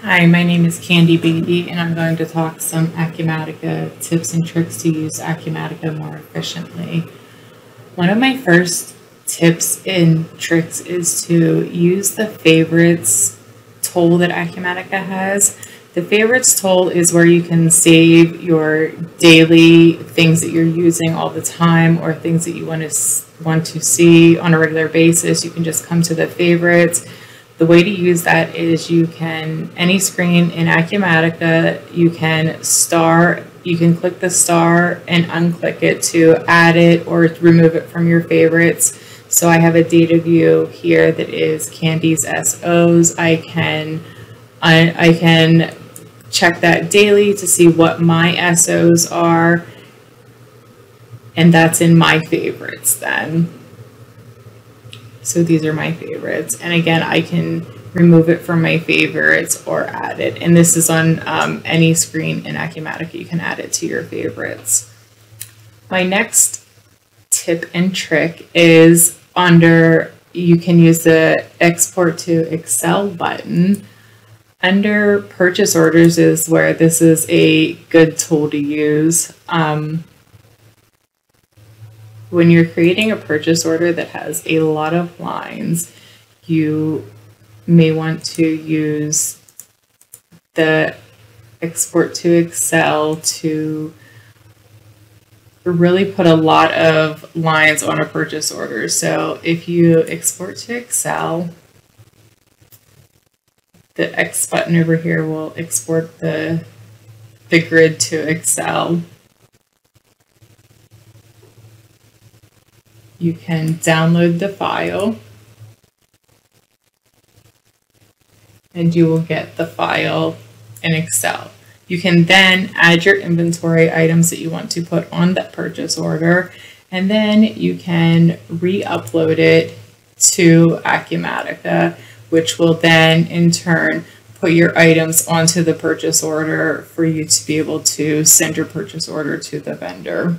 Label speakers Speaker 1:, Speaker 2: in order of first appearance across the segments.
Speaker 1: Hi, my name is Candy Baby, and I'm going to talk some Acumatica tips and tricks to use Acumatica more efficiently. One of my first tips and tricks is to use the favorites tool that Acumatica has. The favorites tool is where you can save your daily things that you're using all the time or things that you want to see on a regular basis. You can just come to the favorites. The way to use that is you can, any screen in Acumatica, you can click the star and unclick it to add it or remove it from your favorites. So I have a data view here that is Candy's SOs. I can check that daily to see what my SOs are, and that's in my favorites then. So these are my favorites, and again, I can remove it from my favorites or add it. And this is on any screen in Acumatica. You can add it to your favorites. My next tip and trick is you can use the Export to Excel button. Under purchase orders is where this is a good tool to use. When you're creating a purchase order that has a lot of lines, you may want to use the Export to Excel to really put a lot of lines on a purchase order. So if you export to Excel, the X button over here will export the grid to Excel. You can download the file, and you will get the file in Excel. You can then add your inventory items that you want to put on that purchase order, and then you can re-upload it to Acumatica, which will then in turn put your items onto the purchase order for you to be able to send your purchase order to the vendor.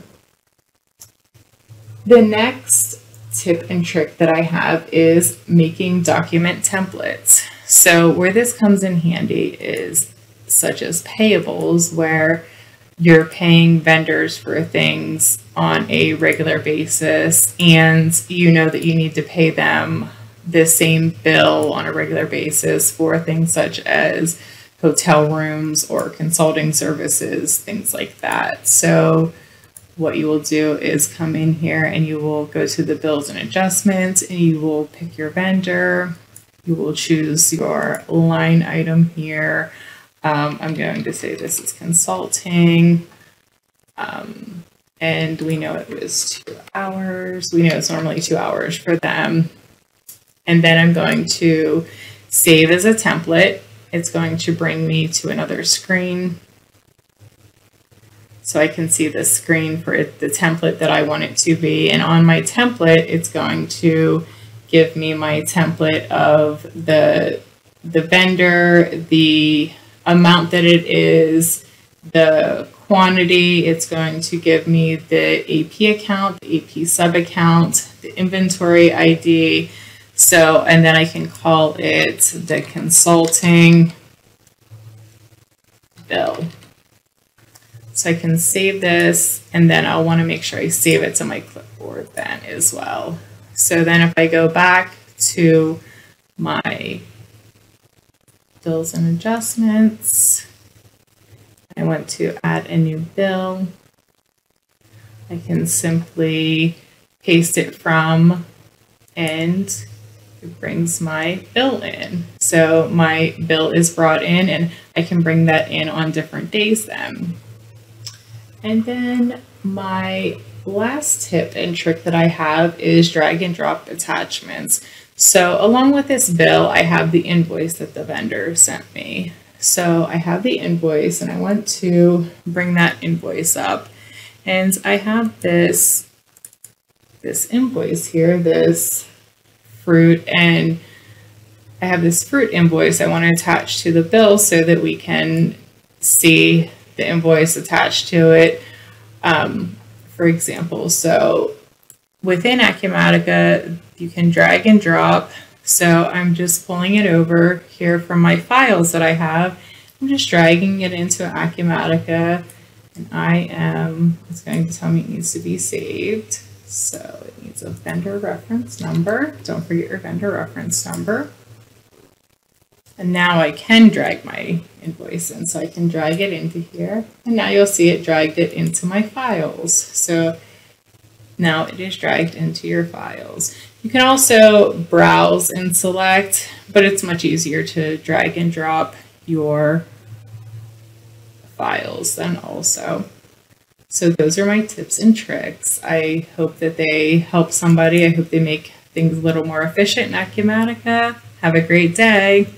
Speaker 1: The next tip and trick that I have is making document templates. So where this comes in handy is such as payables, where you're paying vendors for things on a regular basis, and you know that you need to pay them the same bill on a regular basis for things such as hotel rooms or consulting services, things like that. So what you will do is come in here and you will go to the bills and adjustments, and you will pick your vendor. You will choose your line item here. I'm going to say this is consulting. And we know it was 2 hours. We know it's normally 2 hours for them. And then I'm going to save as a template. It's going to bring me to another screen, so I can see the screen for the template that I want it to be. And on my template, it's going to give me my template of the vendor, the amount that it is, the quantity. It's going to give me the AP account, the AP sub account, the inventory ID. So, and then I can call it the consulting bill. So I can save this, and then I'll want to make sure I save it to my clipboard then as well. So then if I go back to my bills and adjustments, I want to add a new bill. I can simply paste it from, and it brings my bill in. So my bill is brought in, and I can bring that in on different days then. And then my last tip and trick that I have is drag and drop attachments. So along with this bill, I have the invoice that the vendor sent me. So I have the invoice, and I want to bring that invoice up. And I have this invoice here, this fruit, and I have this fruit invoice I want to attach to the bill so that we can see the invoice attached to it, for example. So within Acumatica, you can drag and drop So I'm just pulling it over here from my files that I have. I'm just dragging it into Acumatica, and it's going to tell me it needs to be saved. So it needs a vendor reference number. Don't forget your vendor reference number. And now I can drag my invoice in. So I can drag it into here. And now you'll see it dragged it into my files. So now it is dragged into your files. You can also browse and select, but it's much easier to drag and drop your files then also. So those are my tips and tricks. I hope that they help somebody. I hope they make things a little more efficient in Acumatica. Have a great day.